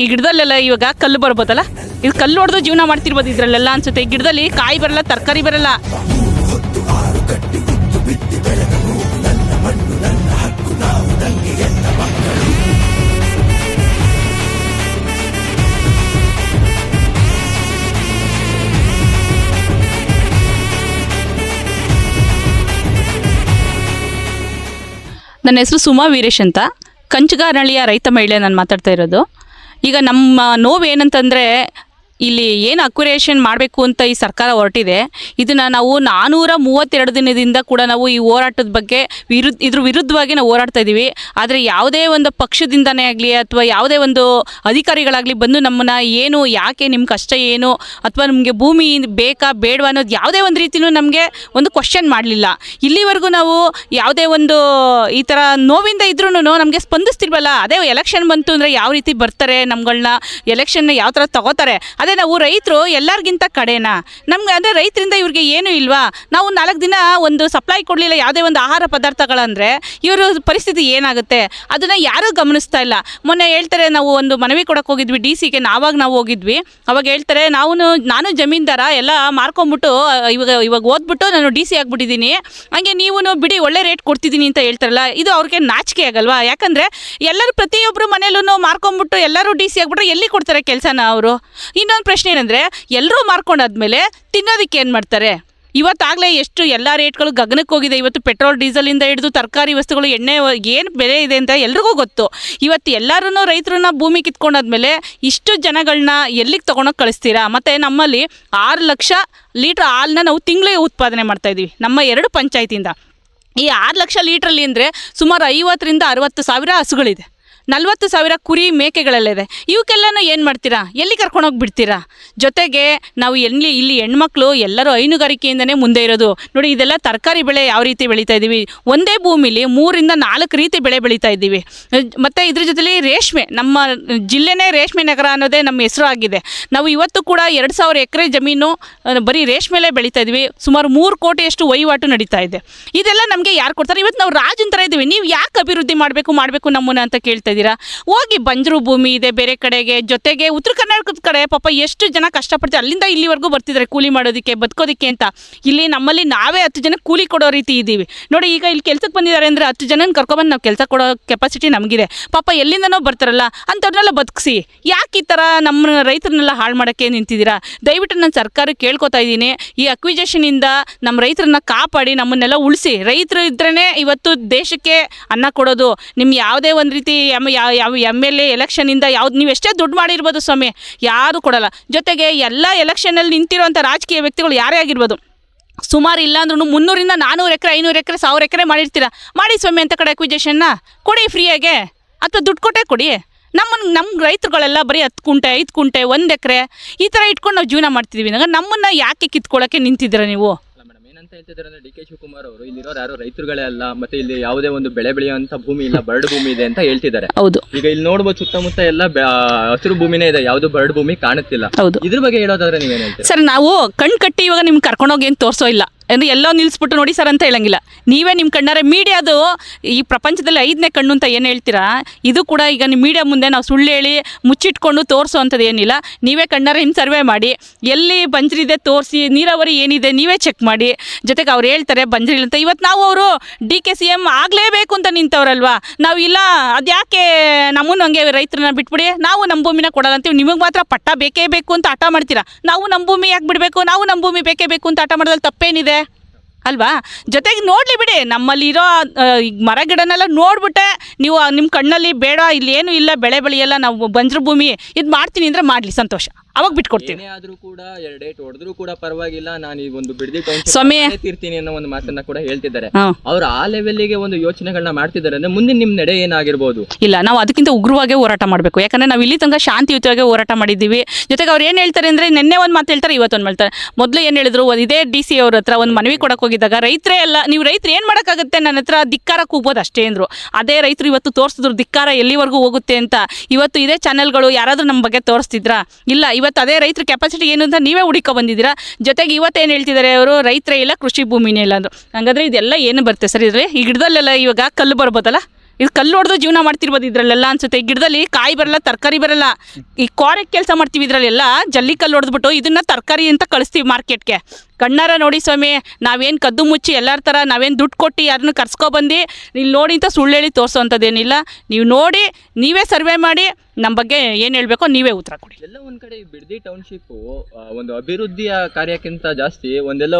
ಈ ಗಿಡದಲ್ಲೆಲ್ಲ ಇವಾಗ ಕಲ್ಲು ಬರ್ಬೋದಲ್ಲ, ಇದು ಕಲ್ಲು ಹೊಡೆದು ಜೀವನ ಮಾಡ್ತಿರ್ಬೋದು ಇದರಲ್ಲೆಲ್ಲ ಅನ್ಸುತ್ತೆ. ಈ ಗಿಡದಲ್ಲಿ ಕಾಯಿ ಬರಲ್ಲ, ತರಕಾರಿ ಬರಲ್ಲ. ನನ್ನ ಹೆಸರು ಸುಮಾ ವೀರೇಶ್ ಅಂತ, ಕಂಚಗಾರನಹಳ್ಳಿಯ ರೈತ ಮಹಿಳೆ ನಾನು ಮಾತಾಡ್ತಾ ಇರೋದು. ಈಗ ನಮ್ಮ ನೋವು ಏನಂತಂದರೆ, ಇಲ್ಲಿ ಏನು ಅಕ್ಯುರೇಷನ್ ಮಾಡಬೇಕು ಅಂತ ಈ ಸರ್ಕಾರ ಹೊರಟಿದೆ, ಇದನ್ನು ನಾವು 432 ದಿನದಿಂದ ಕೂಡ ನಾವು ಈ ಹೋರಾಟದ ಬಗ್ಗೆ ಇದ್ರ ವಿರುದ್ಧವಾಗಿ ನಾವು ಹೋರಾಡ್ತಾ ಇದ್ದೀವಿ. ಆದರೆ ಯಾವುದೇ ಒಂದು ಪಕ್ಷದಿಂದನೇ ಆಗಲಿ ಅಥವಾ ಯಾವುದೇ ಒಂದು ಅಧಿಕಾರಿಗಳಾಗಲಿ ಬಂದು ನಮ್ಮನ್ನು ಏನು, ಯಾಕೆ, ನಿಮ್ಮ ಕಷ್ಟ ಏನು, ಅಥವಾ ನಮಗೆ ಭೂಮಿ ಬೇಕಾ ಬೇಡವಾ ಅನ್ನೋದು ಯಾವುದೇ ಒಂದು ರೀತಿಯೂ ನಮಗೆ ಒಂದು ಕ್ವಶನ್ ಮಾಡಲಿಲ್ಲ. ಇಲ್ಲಿವರೆಗೂ ನಾವು ಯಾವುದೇ ಒಂದು ಈ ಥರ ನೋವಿಂದ ಇದ್ರೂ ನಮಗೆ ಸ್ಪಂದಿಸ್ತಿಲ್ವಲ್ಲ. ಅದೇ ಎಲೆಕ್ಷನ್ ಬಂತು ಅಂದರೆ ಯಾವ ರೀತಿ ಬರ್ತಾರೆ, ನಮ್ಗಳನ್ನ ಎಲೆಕ್ಷನ್ನ ಯಾವ ಥರ ತಗೋತಾರೆ. ಅದೇ ನಾವು ರೈತರು ಎಲ್ಲರಿಗಿಂತ ಕಡೆನಾ? ನಮ್ಗೆ ಅದೇ ರೈತರಿಂದ ಇವ್ರಿಗೆ ಏನೂ ಇಲ್ವಾ? ನಾವು 4 ದಿನ ಒಂದು ಸಪ್ಲೈ ಕೊಡಲಿಲ್ಲ ಯಾವುದೇ ಒಂದು ಆಹಾರ ಪದಾರ್ಥಗಳಂದರೆ ಇವರು ಪರಿಸ್ಥಿತಿ ಏನಾಗುತ್ತೆ ಅದನ್ನು ಯಾರೂ ಗಮನಿಸ್ತಾ ಇಲ್ಲ. ಮೊನ್ನೆ ಹೇಳ್ತಾರೆ, ನಾವು ಒಂದು ಮನವಿ ಕೊಡೋಕೆ ಹೋಗಿದ್ವಿ DC-ಗೆ, ನಾವು ಹೋಗಿದ್ವಿ. ಅವಾಗ ಹೇಳ್ತಾರೆ, ನಾನು ಜಮೀನ್ದಾರ ಎಲ್ಲ ಮಾರ್ಕೊಂಬಿಟ್ಟು ಇವಾಗ ಓದ್ಬಿಟ್ಟು ನಾನು DC ಆಗಿಬಿಟ್ಟಿದ್ದೀನಿ, ಹಂಗೆ ನೀವು ಬಿಡಿ ಒಳ್ಳೆ ರೇಟ್ ಕೊಡ್ತಿದ್ದೀನಿ ಅಂತ ಹೇಳ್ತಾರಲ್ಲ. ಇದು ಅವ್ರಿಗೆ ನಾಚಿಕೆ ಆಗಲ್ವಾ? ಯಾಕಂದರೆ ಎಲ್ಲರೂ ಪ್ರತಿಯೊಬ್ಬರು ಮನೇಲೂ ಮಾರ್ಕೊಂಬಿಟ್ಟು ಎಲ್ಲರೂ DC ಆಗಿಬಿಟ್ರೆ ಎಲ್ಲಿ ಕೊಡ್ತಾರೆ ಕೆಲಸನ ಅವರು? ಇನ್ನೊಂದು ಪ್ರಶ್ನೆ ಏನಂದರೆ, ಎಲ್ಲರೂ ಮಾರ್ಕೊಂಡಾದ್ಮೇಲೆ ತಿನ್ನೋದಕ್ಕೆ ಏನು ಮಾಡ್ತಾರೆ? ಇವತ್ತಾಗಲೇ ಎಷ್ಟು ಎಲ್ಲ ರೇಟ್ಗಳು ಗಗನಕ್ಕೆ ಹೋಗಿದೆ. ಇವತ್ತು ಪೆಟ್ರೋಲ್ ಡೀಸೆಲಿಂದ ಹಿಡಿದು ತರಕಾರಿ ವಸ್ತುಗಳು, ಎಣ್ಣೆ ಏನು ಬೆಲೆ ಇದೆ ಅಂತ ಎಲ್ರಿಗೂ ಗೊತ್ತು. ಇವತ್ತು ಎಲ್ಲರೂ ರೈತರನ್ನ ಭೂಮಿ ಕಿತ್ಕೊಂಡಾದ್ಮೇಲೆ ಇಷ್ಟು ಜನಗಳನ್ನ ಎಲ್ಲಿಗೆ ತೊಗೊಂಡೋಗಿ ಕಳಿಸ್ತೀರಾ? ಮತ್ತು ನಮ್ಮಲ್ಲಿ 6 ಲಕ್ಷ ಲೀಟ್ರ್ ಹಾಲನ್ನ ನಾವು ತಿಂಗಳಿಗೆ ಉತ್ಪಾದನೆ ಮಾಡ್ತಾಯಿದ್ದೀವಿ ನಮ್ಮ 2 ಪಂಚಾಯತಿಯಿಂದ. ಈ 6 ಲಕ್ಷ ಲೀಟ್ರಲ್ಲಿ ಅಂದರೆ ಸುಮಾರು 50,000 ರಿಂದ 60,000 ಹಸುಗಳಿದೆ, 40,000 ಕುರಿ ಮೇಕೆಗಳೆಲ್ಲ ಇದೆ. ಇವಕ್ಕೆಲ್ಲನೂ ಏನು ಮಾಡ್ತೀರಾ? ಎಲ್ಲಿ ಕರ್ಕೊಂಡೋಗಿ ಬಿಡ್ತೀರಾ? ಜೊತೆಗೆ ನಾವು ಇಲ್ಲಿ ಹೆಣ್ಮಕ್ಳು ಎಲ್ಲರೂ ಹೈನುಗಾರಿಕೆಯಿಂದನೇ ಮುಂದೆ ಇರೋದು. ನೋಡಿ, ಇದೆಲ್ಲ ತರಕಾರಿ ಬೆಳೆ ಯಾವ ರೀತಿ ಬೆಳೀತಾ ಇದ್ದೀವಿ, ಒಂದೇ ಭೂಮಿಲಿ 3 ರಿಂದ 4 ರೀತಿ ಬೆಳೆ ಬೆಳೀತಾ ಇದ್ದೀವಿ. ಮತ್ತು ಇದ್ರ ಜೊತೆಲಿ ರೇಷ್ಮೆ, ನಮ್ಮ ಜಿಲ್ಲೆನೇ ರೇಷ್ಮೆ ನಗರ ಅನ್ನೋದೇ ನಮ್ಮ ಹೆಸರು ಆಗಿದೆ. ನಾವು ಇವತ್ತು ಕೂಡ 2,000 ಎಕರೆ ಜಮೀನು ಬರೀ ರೇಷ್ಮೆಲೇ ಬೆಳೀತಾ ಇದ್ವಿ. ಸುಮಾರು 3 ಕೋಟಿಯಷ್ಟು ವಹಿವಾಟು ನಡೀತಾ ಇದೆ. ಇದೆಲ್ಲ ನಮಗೆ ಯಾರು ಕೊಡ್ತಾರೆ? ಇವತ್ತು ನಾವು ರಾಜನ ಥರ ಇದ್ದೀವಿ. ನೀವು ಯಾಕೆ ಅಭಿವೃದ್ಧಿ ಮಾಡಬೇಕು ನಮ್ಮನ್ನ ಅಂತ ಕೇಳ್ತಾ ಇದ್ದೀರಾ? ಹೋಗಿ ಬಂಜರು ಭೂಮಿ ಇದೆ ಬೇರೆ ಕಡೆಗೆ. ಜೊತೆಗೆ ಉತ್ತರ ಕರ್ನಾಟಕದ ಕಡೆ ಪಾಪ ಎಷ್ಟು ಜನ ಕಷ್ಟಪಡ್ತಾರೆ, ಅಲ್ಲಿಂದ ಇಲ್ಲಿವರೆಗೂ ಬರ್ತಿದ್ದಾರೆ ಕೂಲಿ ಮಾಡೋದಕ್ಕೆ, ಬದುಕೋದಕ್ಕೆ ಅಂತ. ಇಲ್ಲಿ ನಮ್ಮಲ್ಲಿ ನಾವೇ 10 ಜನ ಕೂಲಿ ಕೊಡೋ ರೀತಿ ಇದ್ದೀವಿ. ನೋಡಿ, ಈಗ ಇಲ್ಲಿ ಕೆಲ್ಸಕ್ಕೆ ಬಂದಿದ್ದಾರೆ ಅಂದರೆ 10 ಜನನ ಕರ್ಕೊಬಂದು ನಾವು ಕೆಲಸ ಕೊಡೋ ಕೆಪಾಸಿಟಿ ನಮಗಿದೆ. ಪಾಪ ಎಲ್ಲಿಂದನೋ ಬರ್ತಾರಲ್ಲ, ಅಂಥವ್ರನ್ನೆಲ್ಲ ಬದುಕಿಸಿ. ಯಾಕೆ ಈ ಥರ ನಮ್ಮ ರೈತರನ್ನೆಲ್ಲ ಹಾಳು ಮಾಡೋಕ್ಕೆ ನಿಂತಿದ್ದೀರಾ? ದಯವಿಟ್ಟು ನಾನು ಸರ್ಕಾರಕ್ಕೆ ಕೇಳ್ಕೊತಾ ಇದ್ದೀನಿ, ಈ ಅಕ್ವಿಜೇಷನಿಂದ ನಮ್ಮ ರೈತರನ್ನ ಕಾಪಾಡಿ, ನಮ್ಮನ್ನೆಲ್ಲ ಉಳಿಸಿ. ರೈತರು ಇದ್ರೇ ಇವತ್ತು ದೇಶಕ್ಕೆ ಅನ್ನ ಕೊಡೋದು. ನಿಮ್ಮ ಯಾವುದೇ ಒಂದು ರೀತಿ ಯಾವ MLA ಎಲೆಕ್ಷನಿಂದ ಯಾವ್ದು ನೀವು ಎಷ್ಟೇ ದುಡ್ಡು ಮಾಡಿರ್ಬೋದು ಸ್ವಾಮಿ, ಯಾರೂ ಕೊಡಲ್ಲ. ಜೊತೆಗೆ ಎಲ್ಲ ಎಲೆಕ್ಷನಲ್ಲಿ ನಿಂತಿರೋಂಥ ರಾಜಕೀಯ ವ್ಯಕ್ತಿಗಳು ಯಾರೇ ಆಗಿರ್ಬೋದು, ಸುಮಾರು ಇಲ್ಲ ಅಂದ್ರೂ 300 ರಿಂದ 400 ಎಕರೆ, 500 ಎಕರೆ, 1000 ಎಕರೆ ಮಾಡಿರ್ತೀರ. ಮಾಡಿ ಸ್ವಾಮಿ ಅಂತ ಕಡೆ ಅಕ್ವಿಜೇಷನ್ನ ಕೊಡಿ ಫ್ರೀಯಾಗೆ, ಅಥವಾ ದುಡ್ಡು ಕೊಟ್ಟೇ ಕೊಡಿ. ನಮ್ಮ ರೈತರುಗಳೆಲ್ಲ ಬರೀ 10 ಕುಂಟೆ, 5 ಕುಂಟೆ, 1 ಎಕರೆ ಈ ಥರ ಇಟ್ಕೊಂಡು ನಾವು ಜೀವನ ಮಾಡ್ತಿದ್ದೀವಿ. ನಮ್ಮನ್ನು ಯಾಕೆ ಕಿತ್ಕೊಳ್ಳೋಕ್ಕೆ ನಿಂತಿದ್ದೀರ ನೀವು? ಅಂತ ಹೇಳ್ತಿದ್ದಾರೆ ಅಂದ್ರೆ DK ಶಿವಕುಮಾರ್ ಅವರು, ಇಲ್ಲಿರೋರು ಯಾರು ರೈತರುಗಳೇ ಅಲ್ಲ, ಮತ್ತೆ ಇಲ್ಲಿ ಯಾವುದೇ ಒಂದು ಬೆಳೆ ಬೆಳೆಯುವಂತ ಭೂಮಿ ಇಲ್ಲ, ಬರಡು ಭೂಮಿ ಇದೆ ಅಂತ ಹೇಳ್ತಿದ್ದಾರೆ. ಹೌದು. ಈಗ ಇಲ್ಲಿ ನೋಡ್ಬೋದು ಸುತ್ತಮುತ್ತ ಎಲ್ಲ ಹಸಿರು ಭೂಮಿನೇ ಇದೆ, ಯಾವುದು ಬರಡು ಭೂಮಿ ಕಾಣುತ್ತಿಲ್ಲ. ಹೌದು. ಇದ್ರ ಬಗ್ಗೆ ಹೇಳೋದಾದ್ರೆ ನೀವೇನು ಹೇಳ್ತೀರಾ? ಸರ್, ನಾವು ಕಣ್ ಕಟ್ಟಿ ಇವಾಗ ನಿಮ್ಗೆ ಕರ್ಕೊಂಡೋಗಿ ಏನು ತೋರಿಸೋ ಇಲ್ಲ, ಅಂದರೆ ಎಲ್ಲೋ ನಿಲ್ಲಿಸ್ಬಿಟ್ಟು ನೋಡಿ ಸರ್ ಅಂತ ಹೇಳಂಗಿಲ್ಲ. ನೀವೇ ನಿಮ್ಮ ಕಣ್ಣಾರೆ, ಮೀಡಿಯಾದು ಈ ಪ್ರಪಂಚದಲ್ಲಿ 5ನೇ ಕಣ್ಣು ಅಂತ ಏನು ಹೇಳ್ತೀರಾ, ಇದು ಕೂಡ ಈಗ ನಿಮ್ಮ ಮೀಡಿಯಾ ಮುಂದೆ ನಾವು ಸುಳ್ಳು ಹೇಳಿ ಮುಚ್ಚಿಟ್ಕೊಂಡು ತೋರಿಸೋ ಅಂಥದ್ದು ಏನಿಲ್ಲ. ನೀವೇ ಕಣ್ಣಾರೆ ಇನ್ನು ಸರ್ವೆ ಮಾಡಿ, ಎಲ್ಲಿ ಬಂಜರಿದೆ ತೋರಿಸಿ, ನೀರಾವರಿ ಏನಿದೆ ನೀವೇ ಚೆಕ್ ಮಾಡಿ. ಜೊತೆಗೆ ಅವ್ರು ಹೇಳ್ತಾರೆ ಬಂಜರಿಲ್ಲ ಅಂತ. ಇವತ್ತು ನಾವು ಅವರು DK CM ಆಗಲೇಬೇಕು ಅಂತ ನಿಂತವ್ರಲ್ವಾ, ನಾವು ಇಲ್ಲ ಅದ್ಯಾಕೆ ನಮ್ಮನ್ನು ಹಂಗೆ ರೈತರನ್ನ ಬಿಟ್ಬಿಡಿ, ನಾವು ನಮ್ಮ ಭೂಮಿನ ಕೊಡಲ್ಲ ಅಂತೀವಿ. ನಿಮಗೆ ಮಾತ್ರ ಪಟ್ಟ ಬೇಕೇ ಬೇಕು ಅಂತ ಹಠ ಮಾಡ್ತೀರಾ. ನಾವು ನಮ್ಮ ಭೂಮಿ ಯಾಕೆ ಬಿಡಬೇಕು, ನಾವು ನಮ್ಮ ಭೂಮಿ ಬೇಕೇ ಬೇಕು ಅಂತ ಹಠ ಮಾಡೋದ್ರಲ್ಲಿ ತಪ್ಪೇನಿದೆ ಅಲ್ವಾ? ಜೊತೆಗೆ ನೋಡಲಿ ಬಿಡಿ, ನಮ್ಮಲ್ಲಿರೋ ಮರ ಗಿಡನೆಲ್ಲ ನೋಡ್ಬಿಟ್ಟೆ ನೀವು ನಿಮ್ಮ ಕಣ್ಣಲ್ಲಿ ಬೇಡ, ಇಲ್ಲಿ ಏನೂ ಇಲ್ಲ, ಬೆಳೆ ಬೆಳೆಯಲ್ಲ, ನಾವು ಬಂಜರು ಭೂಮಿ ಇದು ಮಾಡ್ತೀನಿ ಅಂದರೆ ಮಾಡಲಿ, ಸಂತೋಷ, ಅವಾಗ ಬಿಟ್ಕೊಡ್ತೀನಿ. ಆದ್ರೂ ಕೂಡ 2 ಏಟ್ ಹೊಡೆದ್ರು ಕೂಡ ಪರವಾಗಿಲ್ಲ, ನಾನು ಈ ಒಂದು ಬಿಡದಿ ತೀರ್ತೀನಿ ಅನ್ನೋ ಒಂದು ಮಾತನ್ನ ಕೂಡ ಹೇಳ್ತಿದ್ದಾರೆ. ಅವ್ರು ಆ ಲೆವೆಲ್ಗೆ ಒಂದು ಯೋಚನೆಗಳನ್ನ ಮಾಡ್ತಿದ್ದಾರೆ ಅಂದ್ರೆ ಮುಂದಿನ ನಿಮ್ ನಡೆ ಏನಾಗಿರ್ಬೋದು? ಇಲ್ಲ, ನಾವು ಅದಕ್ಕಿಂತ ಉಗ್ರವಾಗೇ ಹೋರಾಟ ಮಾಡಬೇಕು. ಯಾಕಂದ್ರೆ ನಾವು ಇಲ್ಲಿ ತನಕ ಶಾಂತಿಯುತವಾಗಿ ಹೋರಾಟ ಮಾಡಿದ್ದೀವಿ. ಜೊತೆಗೆ ಅವ್ರು ಏನು ಹೇಳ್ತಾರೆ ಅಂದರೆ, ನಿನ್ನೆ ಒಂದು ಮಾತು ಹೇಳ್ತಾರೆ, ಇವತ್ತೊಂದು ಮಾಡ್ತಾರೆ. ಮೊದಲು ಏನು ಹೇಳಿದ್ರು, ಇದೇ DC ಅವ್ರ ಹತ್ರ ಒಂದು ಮನವಿ ಕೊಡಕ್ಕೆ ಹೋಗಿದ್ದಾಗ, ರೈತರೇ ಅಲ್ಲ, ನೀವು ರೈತರು ಏನು ಮಾಡೋಕ್ಕಾಗುತ್ತೆ, ನನ್ನ ಹತ್ರ ಧಿಕ್ಕಾರ ಕೂಗ್ಬೋದು ಅಷ್ಟೇ ಅಂದರು. ಅದೇ ರೈತರು ಇವತ್ತು ತೋರಿಸಿದ್ರು ಧಿಕ್ಕಾರ ಎಲ್ಲಿವರೆಗೂ ಹೋಗುತ್ತೆ ಅಂತ. ಇವತ್ತು ಇದೇ ಚಾನೆಲ್ಗಳು ಯಾರಾದರೂ ನಮ್ಮ ಬಗ್ಗೆ ತೋರಿಸ್ತಿದ್ರಾ? ಇಲ್ಲ. ಇವತ್ತು ಅದೇ ರೈತರ ಕೆಪಾಸಿಟಿ ಏನು ಅಂತ ನೀವೇ ಹುಡುಕೊ ಬಂದಿದ್ದೀರಾ. ಜೊತೆಗೆ ಇವತ್ತೇನು ಹೇಳ್ತಿದ್ದಾರೆ ಅವರು, ರೈತರೇ ಇಲ್ಲ, ಕೃಷಿ ಭೂಮಿನೇ ಇಲ್ಲ ಅಂದರು. ಹಂಗಾದ್ರೆ ಇದೆಲ್ಲ ಏನು ಬರುತ್ತೆ ಸರ್? ಇದ್ರೆ ಈ ಗಿಡದಲ್ಲೆಲ್ಲ ಇವಾಗ ಕಲ್ಲು ಬರ್ಬೋದಲ್ಲ, ಇದು ಕಲ್ಲು ಹೊಡೆದು ಜೀವನ ಮಾಡ್ತಿರ್ಬೋದು ಇದರಲ್ಲೆಲ್ಲ ಅನ್ಸುತ್ತೆ. ಗಿಡದಲ್ಲಿ ಕಾಯಿ ಬರಲ್ಲ, ತರಕಾರಿ ಬರಲ್ಲ. ಈ ಕ್ವಾರೆಗೆ ಕೆಲಸ ಮಾಡ್ತೀವಿ ಇದರಲ್ಲೆಲ್ಲ, ಜಲ್ಲಿ ಕಲ್ಲು ಹೊಡೆದ್ಬಿಟ್ಟು ಇದನ್ನು ತರಕಾರಿ ಅಂತ ಕಳಿಸ್ತೀವಿ ಮಾರ್ಕೆಟ್ಗೆ. ಕಣ್ಣಾರ ನೋಡಿ ಸ್ವಾಮಿ, ನಾವೇನು ಕದ್ದು ಮುಚ್ಚಿ ಎಲ್ಲರ ಥರ ನಾವೇನು ದುಡ್ಡು ಕೊಟ್ಟು ಯಾರನ್ನು ಕರ್ಸ್ಕೊಬಂದು ಇಲ್ಲಿ ನೋಡಿ ಅಂತ ಸುಳ್ಳು ಹೇಳಿ ತೋರಿಸೋವಂಥದ್ದೇನಿಲ್ಲ. ನೀವು ನೋಡಿ, ನೀವೇ ಸರ್ವೆ ಮಾಡಿ, ನಮ್ಮ ಬಗ್ಗೆ ಏನು ಹೇಳಬೇಕೋ ನೀವೇ ಉತ್ತರ ಕೊಡಿ. ಎಲ್ಲ ಒಂದ್ ಕಡೆ ಈ ಬಿಡದಿ ಟೌನ್ಶಿಪ್ ಒಂದು ಅಭಿವೃದ್ಧಿಯ ಕಾರ್ಯಕ್ಕಿಂತ ಜಾಸ್ತಿ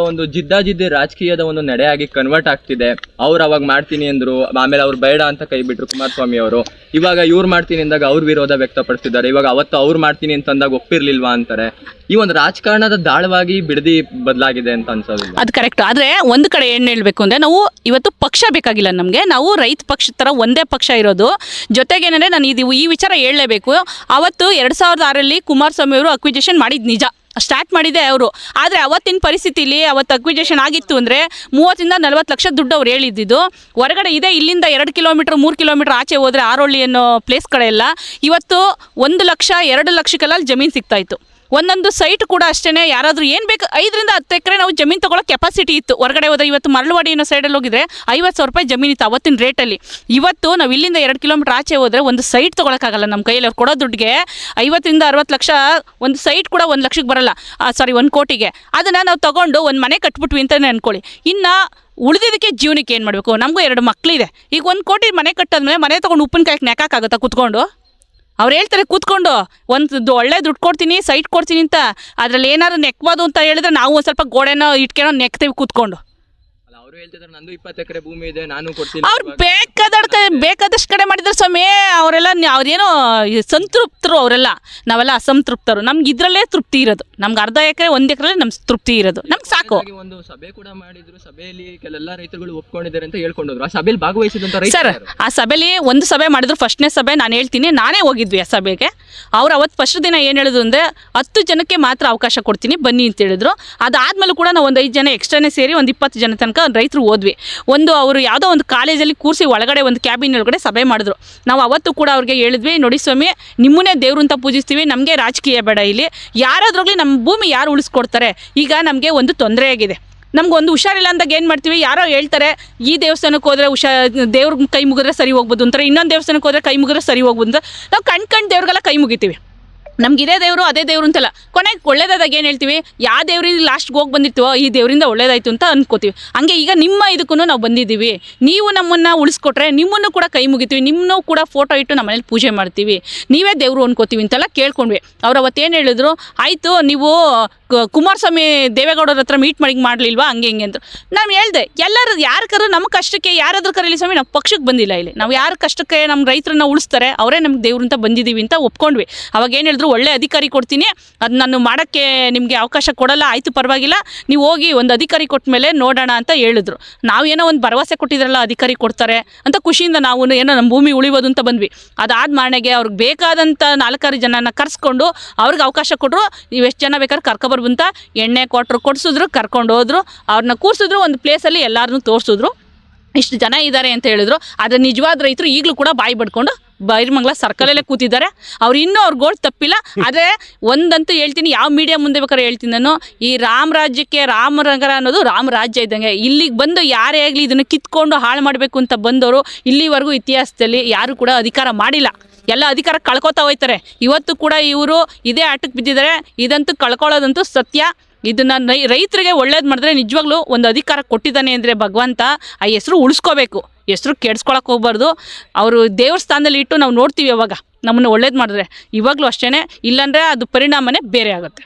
ಒಂದು ಜಿದ್ದಾಜಿದ್ದಿ ರಾಜಕೀಯದ ಒಂದು ನಡೆಯಾಗಿ ಕನ್ವರ್ಟ್ ಆಗ್ತಿದೆ. ಅವ್ರು ಅವಾಗ ಮಾಡ್ತೀನಿ ಅಂದ್ರು, ಆಮೇಲೆ ಅವ್ರು ಬೇಡ ಅಂತ ಕೈ ಬಿಟ್ರು ಕುಮಾರಸ್ವಾಮಿ ಅವರು. ಇವಾಗ ಇವ್ರು ಮಾಡ್ತೀನಿ ಅಂದಾಗ ಅವ್ರು ವಿರೋಧ ವ್ಯಕ್ತಪಡಿಸಿದ್ದಾರೆ. ಇವಾಗ ಅವತ್ತು ಅವ್ರು ಮಾಡ್ತೀನಿ ಅಂತಂದಾಗ ಒಪ್ಪಿರ್ಲಿಲ್ವಾ ಅಂತಾರೆ. ಈ ಒಂದು ರಾಜಕಾರಣದ ದಾಳವಾಗಿ ಬಿಡದಿ ಬದಲಾಗಿದೆ ಅಂತ ಅನ್ಸೋದಿಲ್ಲ. ಅದು ಕರೆಕ್ಟ್. ಆದರೆ ಒಂದು ಕಡೆ ಏನು ಹೇಳಬೇಕು ಅಂದರೆ, ನಾವು ಇವತ್ತು ಪಕ್ಷ ಬೇಕಾಗಿಲ್ಲ ನಮಗೆ. ನಾವು ರೈತ ಪಕ್ಷದ ಥರ ಒಂದೇ ಪಕ್ಷ ಇರೋದು. ಜೊತೆಗೇನೆಂದರೆ ನಾನು ಈ ವಿಚಾರ ಹೇಳಲೇಬೇಕು. ಅವತ್ತು 2006ರಲ್ಲಿ ಕುಮಾರಸ್ವಾಮಿ ಅವರು ಅಕ್ವಿಜೇಷನ್ ಮಾಡಿದ್ದು ನಿಜ, ಸ್ಟಾರ್ಟ್ ಮಾಡಿದೆ ಅವರು. ಆದರೆ ಅವತ್ತಿನ ಪರಿಸ್ಥಿತಿಲಿ ಅವತ್ತು ಅಕ್ವಿಜೇಷನ್ ಆಗಿತ್ತು ಅಂದರೆ 30-40 ಲಕ್ಷ ದುಡ್ಡು ಅವ್ರು ಹೇಳಿದ್ದು. ಹೊರಗಡೆ ಇದೆ, ಇಲ್ಲಿಂದ 2 ಕಿಲೋಮೀಟ್ರ್ 3 ಕಿಲೋಮೀಟ್ರ್ ಆಚೆ ಹೋದರೆ ಆರೋಳ್ಳಿ ಅನ್ನೋ ಪ್ಲೇಸ್ಗಳೆಲ್ಲ ಇವತ್ತು 1 ಲಕ್ಷ 2 ಲಕ್ಷಕ್ಕೆಲ್ಲ ಜಮೀನು ಸಿಗ್ತಾಯಿತ್ತು. ಒಂದೊಂದು ಸೈಟ್ ಕೂಡ ಅಷ್ಟೇ, ಯಾರಾದರೂ ಏನು ಬೇಕು 5-10 ಎಕರೆ ನಾವು ಜಮೀನು ತೊಗೊಳ್ಳೋ ಕೆಪಾಸಿಟಿ ಇತ್ತು. ಹೊರಗಡೆ ಹೋದರೆ ಇವತ್ತು ಮರಳವಾಡಿ ಅನ್ನೋ ಸೈಡಲ್ಲಿ ಹೋಗಿದ್ರೆ 50,000 ರೂಪಾಯಿ ಜಮೀನು ಇತ್ತು ಅವತ್ತಿನ ರೇಟಲ್ಲಿ. ಇವತ್ತು ನಾವು ಇಲ್ಲಿಂದ 2 ಕಿಲೋಮೀಟ್ರ್ ಆಚೆ ಹೋದರೆ ಒಂದು ಸೈಟ್ ತೊಗೊಳಕ್ಕಾಗಲ್ಲ ನಮ್ಮ ಕೈಯಲ್ಲಿ. ಅವ್ರು ಕೊಡೋ ದುಡ್ಡಿಗೆ 50-60 ಲಕ್ಷ, ಒಂದು ಸೈಟ್ ಕೂಡ 1 ಲಕ್ಷಕ್ಕೆ ಬರಲ್ಲ, 1 ಕೋಟಿಗೆ. ಅದನ್ನು ನಾವು ತೊಗೊಂಡು ಒಂದು ಮನೆ ಕಟ್ಬಿಟ್ವಿ ಅಂತಲೇ ಅಂದ್ಕೊಳ್ಳಿ. ಇನ್ನು ಉಳಿದಿದ್ದಕ್ಕೆ ಜೀವನಕ್ಕೆ ಏನು ಮಾಡಬೇಕು? ನಮಗೂ 2 ಮಕ್ಕಳಿದೆ. ಈಗ 1 ಕೋಟಿ ಮನೆ ಕಟ್ಟಾದ್ಮೇಲೆ ಮನೆ ತೊಗೊಂಡು ಉಪ್ಪಿನಕಾಯಿಗೆ ನೆಕ್ಕಾಗುತ್ತಾ ಕೂತ್ಕೊಂಡು? ಅವ್ರು ಹೇಳ್ತಾರೆ ಕೂತ್ಕೊಂಡು ಒಂದು ಒಳ್ಳೆ ದುಡ್ಡು ಕೊಡ್ತೀನಿ, ಸೈಟ್ ಕೊಡ್ತೀನಿ ಅಂತ. ಅದರಲ್ಲಿ ಏನಾದ್ರು ನೆಕ್ಬೋದು ಅಂತ ಹೇಳಿದ್ರೆ ನಾವು ಒಂದು ಸ್ವಲ್ಪ ಗೋಡೆನೋ ಇಟ್ಕೆನೋ ನೆಕ್ತೀವಿ ಕೂತ್ಕೊಂಡು. ಅವರು ಹೇಳ್ತಿದ್ದಾರೆ ನಂದು 20 ಎಕರೆ ಭೂಮಿ ಇದೆ, ನಾನು ಕೊಡ್ತೀನಿ. ಅವ್ರು ಬೇಕಾದಷ್ಟು ಕಡೆ ಮಾಡಿದ್ರೆ ಸ್ವಾಮಿ. ಅವರೆಲ್ಲ ಅವ್ರೇನೋ ಸಂತೃಪ್ತರು, ಅವರೆಲ್ಲ. ನಾವೆಲ್ಲ ಅಸಂತೃಪ್ತರು. ನಮ್ಗೆ ಇದರಲ್ಲೇ ತೃಪ್ತಿ ಇರೋದು. ನಮ್ಗೆ 1/2 ಎಕರೆ 1 ಎಕರೆ ನಮ್ಗೆ ತೃಪ್ತಿ ಇರೋದು, ನಮ್ಗೆ ಸಾಕು. ಒಂದು ಸಭೆ ಕೂಡ ಮಾಡಿದ್ರು. ಸಭೆಯಲ್ಲಿ ಕೆಲವೆಲ್ಲ ರೈತರುಗಳು ಒಪ್ಕೊಂಡಿದ್ದಾರೆ ಅಂತ ಹೇಳ್ಕೊಂಡ್ರು. ಆ ಸಭೆಯಲ್ಲಿ ಭಾಗವಹಿಸಿದಂತ ರೈತರು ಸರ್, ಆ ಸಭೆಯಲ್ಲಿ ಒಂದು ಸಭೆ ಮಾಡಿದ್ರು. ಫಸ್ಟ್ನೇ ಸಭೆ ನಾನು ಹೇಳ್ತೀನಿ, ನಾನೇ ಹೋಗಿದ್ವಿ ಆ ಸಭೆಗೆ. ಅವ್ರು ಅವತ್ತು ಫಸ್ಟ್ ದಿನ ಏನು ಹೇಳಿದ್ರು ಅಂದರೆ 10 ಜನಕ್ಕೆ ಮಾತ್ರ ಅವಕಾಶ ಕೊಡ್ತೀನಿ ಬನ್ನಿ ಅಂತ ಹೇಳಿದ್ರು. ಅದಾದ್ಮೇಲೆ ಕೂಡ ನಾವು ಒಂದು 5 ಜನ ಎಕ್ಸ್ಟ್ರಾನೇ ಸೇರಿ ಒಂದು 20 ಜನ ತನಕ ರೈತರು ಹೋದ್ವಿ. ಅವರು ಯಾವುದೋ ಒಂದು ಕಾಲೇಜಲ್ಲಿ ಕೂರಿಸಿ ಒಳಗಡೆ ಒಂದು ಕ್ಯಾಬಿನ್ ಒಳಗಡೆ ಸಭೆ ಮಾಡಿದ್ರು. ನಾವು ಅವತ್ತು ಕೂಡ ಅವ್ರಿಗೆ ಹೇಳಿದ್ವಿ, ನೋಡಿ ಸ್ವಾಮಿ, ನಿಮ್ಮನ್ನೇ ದೇವ್ರು ಅಂತ ಪೂಜಿಸ್ತೀವಿ, ನಮಗೆ ರಾಜಕೀಯ ಬೇಡ. ಇಲ್ಲಿ ಯಾರಾದ್ರೂ ನಮ್ಮ ಭೂಮಿ ಯಾರು ಉಳಿಸ್ಕೊಡ್ತಾರೆ? ಈಗ ನಮಗೆ ಒಂದು ತೊಂದರೆ ಆಗಿದೆ, ನಮ್ಗೊಂದು ಹುಷಾರಿಲ್ಲ ಅಂದಾಗ ಏನು ಮಾಡ್ತೀವಿ? ಯಾರೋ ಹೇಳ್ತಾರೆ ಈ ದೇವಸ್ಥಾನಕ್ಕೆ ಹೋದರೆ ದೇವ್ರ ಕೈ ಮುಗಿದ್ರೆ ಸರಿ ಹೋಗ್ಬೋದು ಅಂತಾರೆ, ಇನ್ನೊಂದು ದೇವಸ್ಥಾನಕ್ಕೆ ಹೋದರೆ ಕೈ ಮುಗಿದ್ರೆ ಸರಿ ಹೋಗ್ಬೋದು ಅಂತ ನಾವು ಕಣ್ ದೇವ್ರಿಗೆಲ್ಲ ಕೈ ಮುಗಿತೀವಿ. ನಮ್ಗೆ ಇದೇ ದೇವರು ಅದೇ ದೇವರು ಅಂತಲ್ಲ. ಕೊನೆಗೆ ಒಳ್ಳೇದಾದಾಗ ಏನು ಹೇಳ್ತೀವಿ? ಯಾವ ದೇವ್ರಿಗೆ ಲಾಸ್ಟ್ಗೆ ಹೋಗಿ ಬಂದಿರ್ತೀವೋ ಈ ದೇವರಿಂದ ಒಳ್ಳೇದಾಯ್ತು ಅಂತ ಅನ್ಕೋತೀವಿ. ಹಂಗೆ ಈಗ ನಿಮ್ಮ ಇದಕ್ಕೂ ನಾವು ಬಂದಿದ್ದೀವಿ. ನೀವು ನಮ್ಮನ್ನು ಉಳಿಸ್ಕೊಟ್ರೆ ನಿಮ್ಮನ್ನು ಕೂಡ ಕೈ ಮುಗಿತೀವಿ, ನಿಮ್ಮನ್ನು ಕೂಡ ಫೋಟೋ ಇಟ್ಟು ನಮ್ಮ ಮನೇಲಿ ಪೂಜೆ ಮಾಡ್ತೀವಿ, ನೀವೇ ದೇವರು ಅನ್ಕೋತೀವಿ ಅಂತೆಲ್ಲ ಕೇಳ್ಕೊಂಡ್ವಿ. ಅವ್ರು ಅವತ್ತೇನು ಹೇಳಿದ್ರು, ಆಯಿತು ನೀವು ಕುಮಾರಸ್ವಾಮಿ ದೇವೇಗೌಡರ ಹತ್ರ ಮೀಟ್ ಮಾಡಲಿಲ್ವಾ ಹಂಗೆ ಹಿಂಗೆ ಅಂತ. ನಾನು ಹೇಳ್ದೆ, ಎಲ್ಲರೂ ಯಾರು ಕರು ನಮ್ಮ ಕಷ್ಟಕ್ಕೆ ಯಾರಾದ್ರೂ ಕರೀಲಿ ಸ್ವಾಮಿ, ನಾವು ಪಕ್ಷಕ್ಕೆ ಬಂದಿಲ್ಲ. ಇಲ್ಲಿ ನಾವು ಯಾರ ಕಷ್ಟಕ್ಕೆ ನಮ್ಮ ರೈತರನ್ನ ಉಳಿಸ್ತಾರೆ ಅವರೇ ನಮ್ಗೆ ದೇವ್ರು ಅಂತ ಬಂದಿದ್ದೀವಿ ಅಂತ ಒಪ್ಕೊಂಡ್ವಿ. ಅವಾಗ ಏನು ಹೇಳಿದ್ರು, ಒಳ್ಳೆ ಅಧಿಕಾರಿ ಕೊಡ್ತೀನಿ, ಅದು ನಾನು ಮಾಡೋಕ್ಕೆ ನಿಮಗೆ ಅವಕಾಶ ಕೊಡಲ್ಲ, ಆಯಿತು ಪರವಾಗಿಲ್ಲ, ನೀವು ಹೋಗಿ ಒಂದು ಅಧಿಕಾರಿ ಕೊಟ್ಟ ಮೇಲೆ ನೋಡೋಣ ಅಂತ ಹೇಳಿದ್ರು. ನಾವೇನೋ ಒಂದು ಭರವಸೆ ಕೊಟ್ಟಿದ್ರಲ್ಲ ಅಧಿಕಾರಿ ಕೊಡ್ತಾರೆ ಅಂತ ಖುಷಿಯಿಂದ ನಾವು ಏನೋ ನಮ್ಮ ಭೂಮಿ ಉಳಿಬೋದು ಅಂತ ಬಂದ್ವಿ. ಅದಾದ ಮಾರನೆಗೆ ಅವ್ರಿಗೆ ಬೇಕಾದಂಥ 4-6 ಜನನ ಕರೆಸ್ಕೊಂಡು ಅವ್ರಿಗೆ ಅವಕಾಶ ಕೊಟ್ಟರು. ನೀವು ಎಷ್ಟು ಜನ ಬೇಕಾದ್ರೆ ಕರ್ಕೊಬರ್ಬಂತ ಎಣ್ಣೆ ಕೊಡಿಸಿದ್ರು, ಕರ್ಕೊಂಡು ಹೋದ್ರು, ಅವ್ರನ್ನ ಕೂರಿಸಿದ್ರು, ಒಂದು ಪ್ಲೇಸಲ್ಲಿ ಎಲ್ಲರನ್ನೂ ತೋರಿಸಿದ್ರು, ಇಷ್ಟು ಜನ ಇದ್ದಾರೆ ಅಂತ ಹೇಳಿದ್ರು. ಆದರೆ ನಿಜವಾದ ರೈತರು ಈಗಲೂ ಕೂಡ ಬಾಯಿ ಬಡ್ಕೊಂಡು ಬೈರಮಂಗಲ ಸರ್ಕಲಲ್ಲೇ ಕೂತಿದ್ದಾರೆ. ಅವ್ರು ಇನ್ನೂ ಅವ್ರ ಗೋಲ್ ತಪ್ಪಿಲ್ಲ. ಆದರೆ ಒಂದಂತೂ ಹೇಳ್ತೀನಿ, ಯಾವ ಮೀಡಿಯಾ ಮುಂದೆ ಬೇಕಾದ್ರೆ ಹೇಳ್ತೀನಿ ನಾನು, ಈ ರಾಮರಾಜ್ಯಕ್ಕೆ ರಾಮನಗರ ಅನ್ನೋದು ರಾಮರಾಜ್ಯ ಇದ್ದಂಗೆ. ಇಲ್ಲಿಗೆ ಬಂದು ಯಾರೇ ಆಗಲಿ ಇದನ್ನು ಕಿತ್ಕೊಂಡು ಹಾಳು ಮಾಡಬೇಕು ಅಂತ ಬಂದವರು ಇಲ್ಲಿವರೆಗೂ ಇತಿಹಾಸದಲ್ಲಿ ಯಾರು ಕೂಡ ಅಧಿಕಾರ ಮಾಡಿಲ್ಲ. ಎಲ್ಲ ಅಧಿಕಾರ ಕಳ್ಕೊತಾ ಹೋಯ್ತಾರೆ. ಇವತ್ತು ಕೂಡ ಇವರು ಇದೇ ಆಟಕ್ಕೆ ಬಿದ್ದಿದ್ದಾರೆ. ಇದಂತೂ ಕಳ್ಕೊಳ್ಳೋದಂತೂ ಸತ್ಯ. ಇದನ್ನು ರೈತರಿಗೆ ಒಳ್ಳೇದು ಮಾಡಿದ್ರೆ ನಿಜವಾಗ್ಲೂ ಒಂದು ಅಧಿಕಾರ ಕೊಟ್ಟಿದ್ದಾನೆ ಅಂದರೆ ಭಗವಂತ ಆ ಹೆಸರು ಉಳಿಸ್ಕೋಬೇಕು, ಹೆಸರು ಕೆಡ್ಸ್ಕೊಳಕ್ಕೆ ಹೋಗ್ಬಾರ್ದು. ಅವರು ದೇವ್ರ ಸ್ಥಾನದಲ್ಲಿ ಇಟ್ಟು ನಾವು ನೋಡ್ತೀವಿ ಅವಾಗ ನಮ್ಮನ್ನು ಒಳ್ಳೇದು ಮಾಡಿದ್ರೆ. ಇವಾಗಲೂ ಅಷ್ಟೇ, ಇಲ್ಲಾಂದರೆ ಅದು ಪರಿಣಾಮನೇ ಬೇರೆ ಆಗುತ್ತೆ.